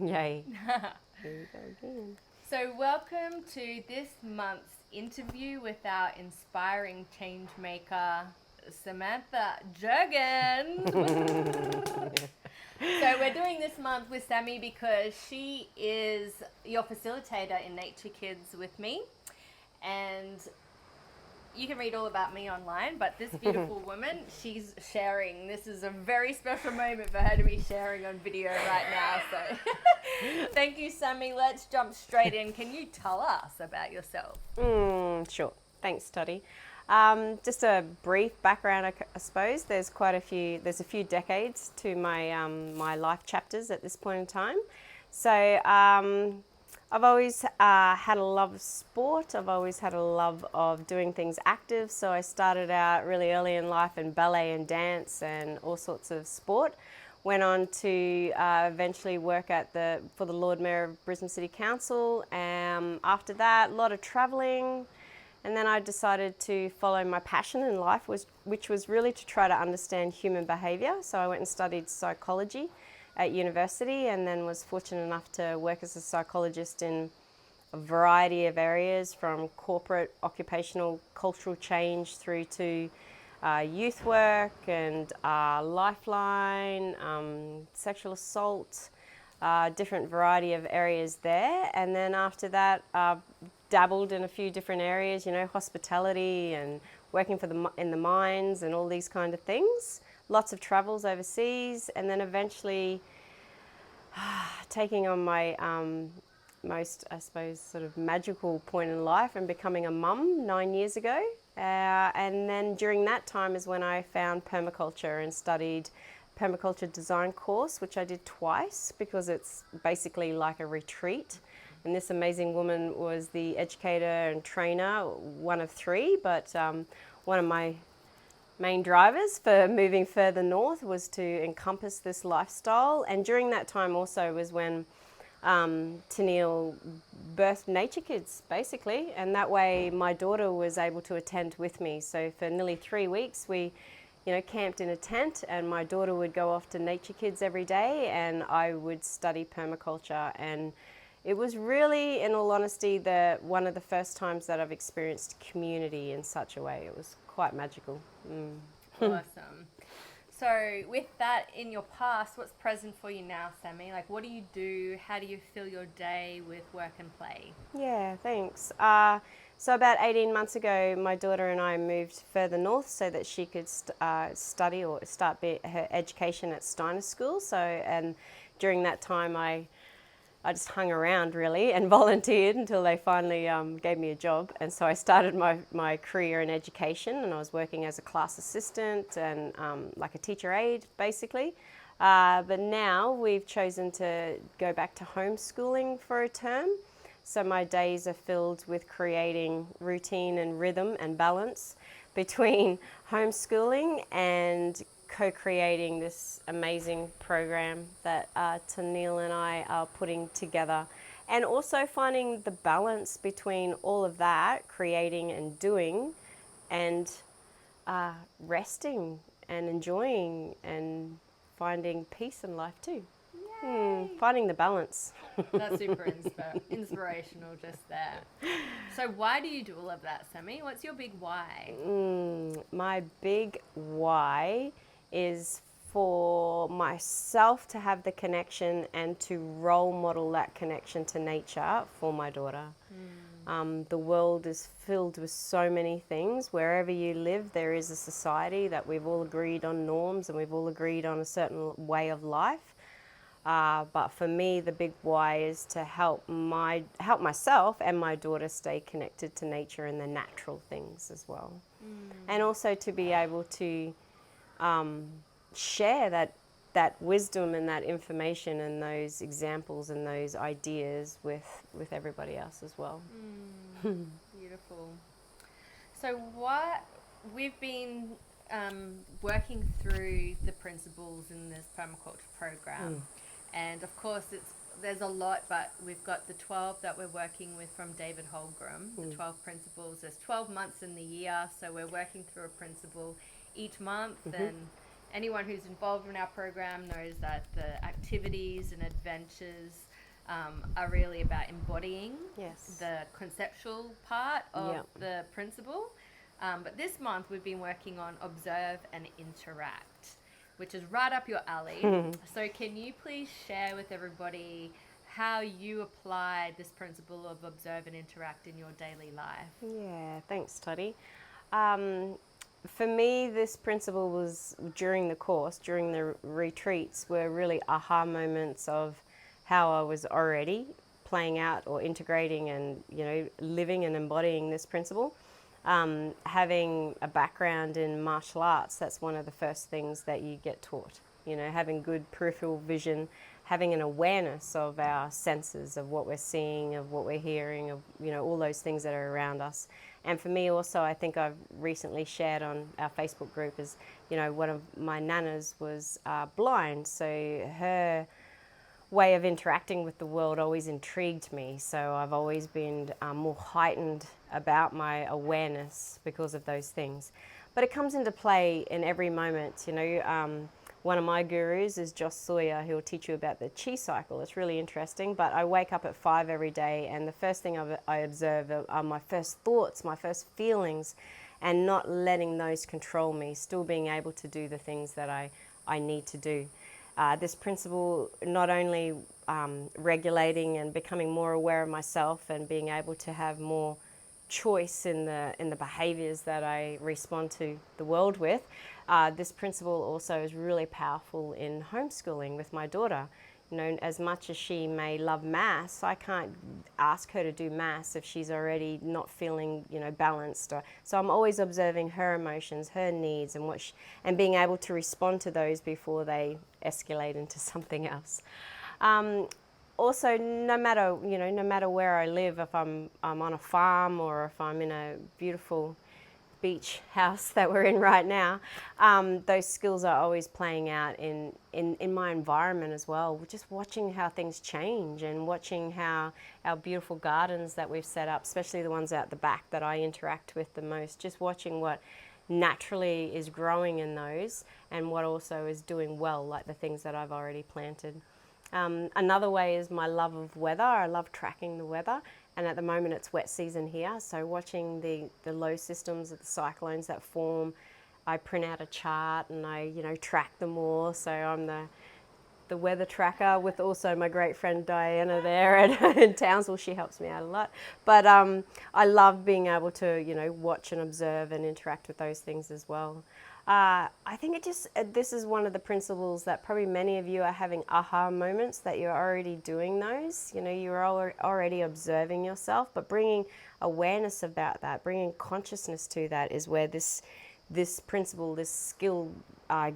Yay. Here we go again. So, welcome to this month's interview with our inspiring change maker, Samantha Jurgens. So, we're doing this month with Sammy because she is your facilitator in Nature Kids with me. And you can read all about me online, but this beautiful woman, she's sharing. This is a very special moment for her to be sharing on video right now. So thank you, Sammy. Let's jump straight in. Can you tell us about yourself? Sure. Thanks, Toddy. Just a brief background, I suppose. There's a few decades to my life chapters at this point in time. So I've always had a love of sport. I've always had a love of doing things active. So I started out really early in life in ballet and dance and all sorts of sport. Went on to eventually work for the Lord Mayor of Brisbane City Council. After that, a lot of travelling. And then I decided to follow my passion in life, which was really to try to understand human behaviour. So I went and studied psychology at university, and then was fortunate enough to work as a psychologist in a variety of areas, from corporate, occupational, cultural change through to youth work and lifeline, sexual assault, different variety of areas there. And then after that, dabbled in a few different areas, hospitality and working in the mines and all these kind of things. Lots of travels overseas, and then eventually taking on my most, I suppose, sort of magical point in life and becoming a mum 9 years ago. And then during that time is when I found permaculture and studied permaculture design course, which I did twice because it's basically like a retreat. And this amazing woman was the educator and trainer, one of three, but one of my main drivers for moving further north was to encompass this lifestyle. And during that time also was when Tennille birthed Nature Kids, basically. And that way my daughter was able to attend with me. So for nearly 3 weeks, we camped in a tent, and my daughter would go off to Nature Kids every day, and I would study permaculture. And it was really, in all honesty, one of the first times that I've experienced community in such a way. It was quite magical. Awesome. So, with that in your past, what's present for you now, Sammy? Like, what do you do? How do you fill your day with work and play? Yeah, thanks. So about 18 months ago, my daughter and I moved further north so that she could study or start her education at Steiner School. So, and during that time, I just hung around really and volunteered until they finally gave me a job. And so I started my career in education, and I was working as a class assistant and like a teacher aide, basically. But now we've chosen to go back to homeschooling for a term. So my days are filled with creating routine and rhythm and balance between homeschooling and co-creating this amazing program that Tennille and I are putting together. And also finding the balance between all of that, creating and doing, and resting and enjoying and finding peace in life too. Finding the balance. That's super inspirational just there. So, why do you do all of that, Sammy? What's your big why? My big why is for myself to have the connection and to role model that connection to nature for my daughter. The world is filled with so many things. Wherever you live, there is a society that we've all agreed on norms and we've all agreed on a certain way of life. But for me, the big why is to help myself and my daughter stay connected to nature and the natural things as well. And also to be able to share that wisdom and that information and those examples and those ideas with everybody else as well. Beautiful. So, what we've been working through the principles in this permaculture program, and of course there's a lot, but we've got the 12 that we're working with from David Holmgren, the 12 principles. There's 12 months in the year, so we're working through a principle each month, anyone who's involved in our program knows that the activities and adventures are really about embodying Yes. the conceptual part of Yep. the principle. But this month we've been working on observe and interact, which is right up your alley. So can you please share with everybody how you apply this principle of observe and interact in your daily life? Yeah, thanks, Toddy. For me, this principle was during the course, during the retreats, were really aha moments of how I was already playing out or integrating and, living and embodying this principle. Having a background in martial arts, that's one of the first things that you get taught. Having good peripheral vision, having an awareness of our senses, of what we're seeing, of what we're hearing, of, all those things that are around us. And for me also, I think I've recently shared on our Facebook group is, one of my nanas was blind. So her way of interacting with the world always intrigued me. So I've always been more heightened about my awareness because of those things. But it comes into play in every moment. One of my gurus is Josh Sawyer. He'll teach you about the chi cycle. It's really interesting. But I wake up at 5 every day, and the first thing I observe are my first thoughts, my first feelings, and not letting those control me, still being able to do the things that I need to do. This principle not only regulating and becoming more aware of myself and being able to have more choice in the behaviors that I respond to the world with. This principle also is really powerful in homeschooling with my daughter. As much as she may love maths, I can't ask her to do maths if she's already not feeling, balanced. So I'm always observing her emotions, her needs, and being able to respond to those before they escalate into something else. Also, no matter where I live, if I'm on a farm or if I'm in a beautiful beach house that we're in right now, those skills are always playing out in my environment as well. Just watching how things change and watching how our beautiful gardens that we've set up, especially the ones out the back that I interact with the most, just watching what naturally is growing in those and what also is doing well, like the things that I've already planted. Another way is my love of weather. I love tracking the weather, and at the moment it's wet season here, so watching the low systems of the cyclones that form, I print out a chart and I track them all. So I'm the weather tracker with also my great friend Diana there in Townsville. She helps me out a lot. But I love being able to watch and observe and interact with those things as well. I think this is one of the principles that probably many of you are having aha moments that you're already doing those. You're already observing yourself, but bringing awareness about that, bringing consciousness to that is where this principle, this skill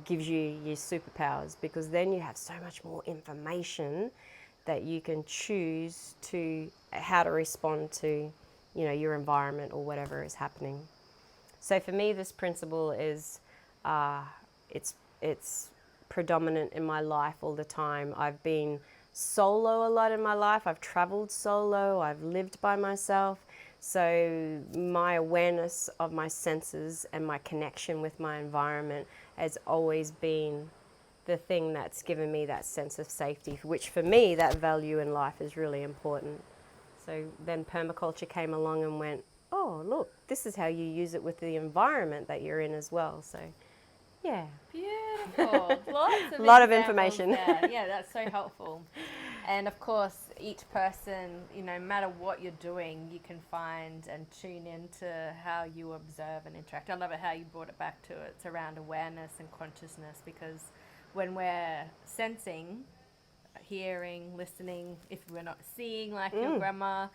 gives you your superpowers, because then you have so much more information that you can choose to how to respond to your environment or whatever is happening. So for me, this principle is it's predominant in my life all the time. I've been solo a lot in my life. I've traveled solo. I've lived by myself. So my awareness of my senses and my connection with my environment has always been the thing that's given me that sense of safety, which for me, that value in life is really important. So then permaculture came along and went, oh, look, this is how you use it with the environment that you're in as well. So, yeah. Beautiful. Lots of lot of examples information. there. Yeah, that's so helpful. And of course, each person, no matter what you're doing, you can find and tune into how you observe and interact. I love it how you brought it back to it's around awareness and consciousness, because when we're sensing, hearing, listening, if we're not seeing like your grandma,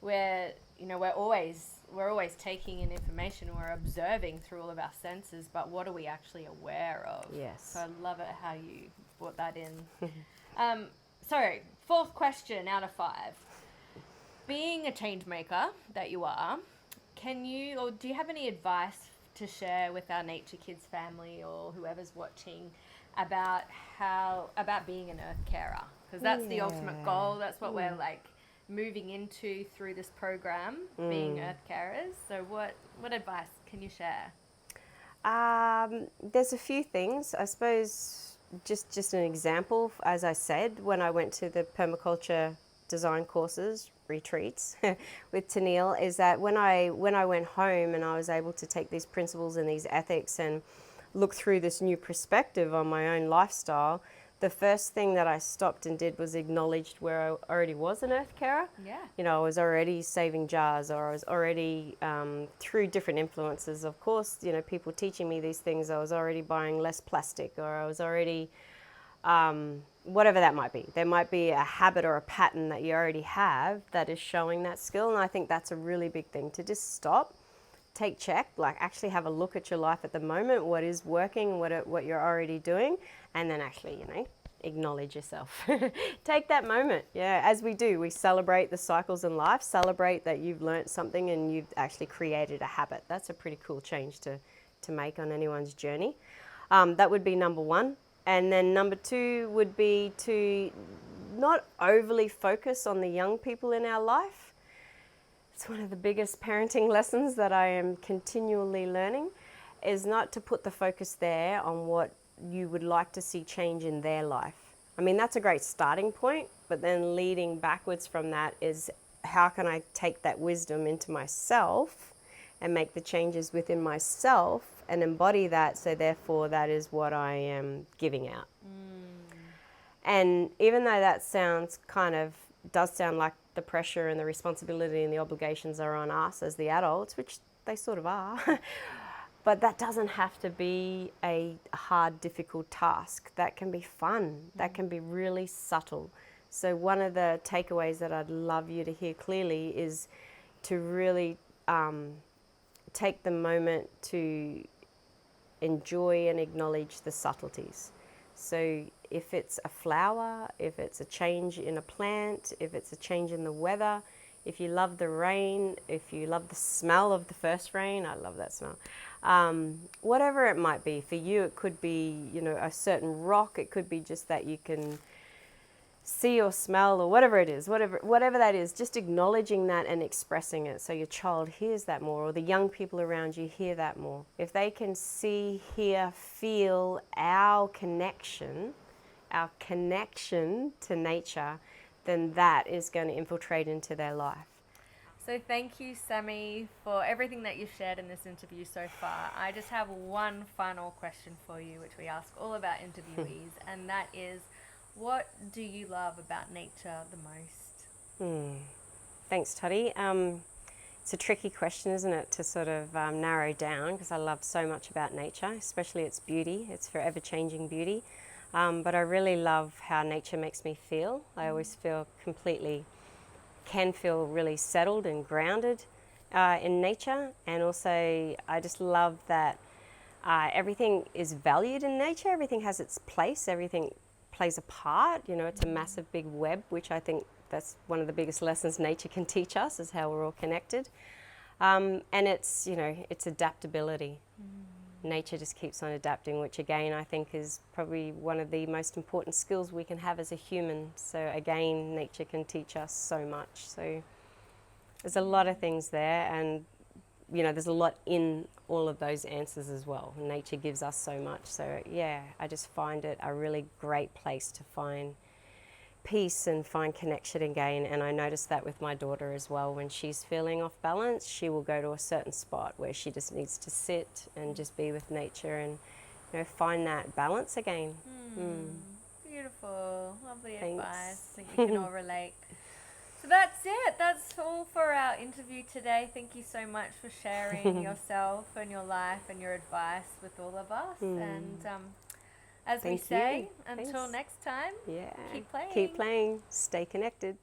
we're always taking in information, we're observing through all of our senses, but what are we actually aware of? Yes. So I love it how you brought that in. So, fourth question out of 5. Being a change maker that you are, do you have any advice to share with our Nature Kids family or whoever's watching about being an earth carer? Because that's the ultimate goal. That's what we're moving into through this program, being earth carers. So what advice can you share? There's a few things. I suppose just an example, as I said, when I went to the permaculture design courses, retreats with Tennille, is that when I went home and I was able to take these principles and these ethics and look through this new perspective on my own lifestyle, the first thing that I stopped and did was acknowledged where I already was an earth carer. Yeah. You know, I was already saving jars, or I was already, through different influences, of course, you know, people teaching me these things, I was already buying less plastic, or I was already, whatever that might be. There might be a habit or a pattern that you already have that is showing that skill. And I think that's a really big thing, to just stop, take check, like actually have a look at your life at the moment, what is working, what you're already doing, and then actually, you know, acknowledge yourself. Take that moment. Yeah, as we do, we celebrate the cycles in life, celebrate that you've learnt something and you've actually created a habit. That's a pretty cool change to make on anyone's journey. That would be number one. And then number two would be to not overly focus on the young people in our life. It's one of the biggest parenting lessons that I am continually learning, is not to put the focus there on what you would like to see change in their life. I mean, that's a great starting point, but then leading backwards from that is, how can I take that wisdom into myself and make the changes within myself and embody that, so therefore that is what I am giving out. And even though that does sound like the pressure and the responsibility and the obligations are on us as the adults, which they sort of are, but that doesn't have to be a hard, difficult task. That can be fun. That can be really subtle. So one of the takeaways that I'd love you to hear clearly is to really take the moment to enjoy and acknowledge the subtleties. So if it's a flower, if it's a change in a plant, if it's a change in the weather, if you love the rain, if you love the smell of the first rain, I love that smell. Whatever it might be, for you it could be, you know, a certain rock, it could be just that you can see or smell, or whatever it is, whatever that is, just acknowledging that and expressing it so your child hears that more, or the young people around you hear that more. If they can see, hear, feel our connection to nature, then that is going to infiltrate into their life. So thank you, Sammy, for everything that you've shared in this interview so far. I just have one final question for you, which we ask all of our interviewees, and that is, what do you love about nature the most? Thanks, Toddy. It's a tricky question, isn't it, to sort of narrow down, because I love so much about nature, especially its beauty, its forever changing beauty. But I really love how nature makes me feel. I always can feel really settled and grounded in nature. And also I just love that everything is valued in nature. Everything has its place. Everything plays a part. You know, it's a massive big web, which I think that's one of the biggest lessons nature can teach us, is how we're all connected. And it's, you know, it's adaptability. Nature just keeps on adapting, which again I think is probably one of the most important skills we can have as a human. So again, nature can teach us so much. So there's a lot of things there, and you know, there's a lot in all of those answers as well. Nature gives us so much. So yeah, I just find it a really great place to find peace and find connection again. And I noticed that with my daughter as well. When she's feeling off balance, she will go to a certain spot where she just needs to sit and just be with nature and, you know, find that balance again. Beautiful, lovely Thanks. advice. I think we can all relate. So that's it. That's all for our interview today. Thank you so much for sharing yourself and your life and your advice with all of us. And as we Thank say, you. until Thanks. next time, Yeah. keep playing. Keep playing. Stay connected.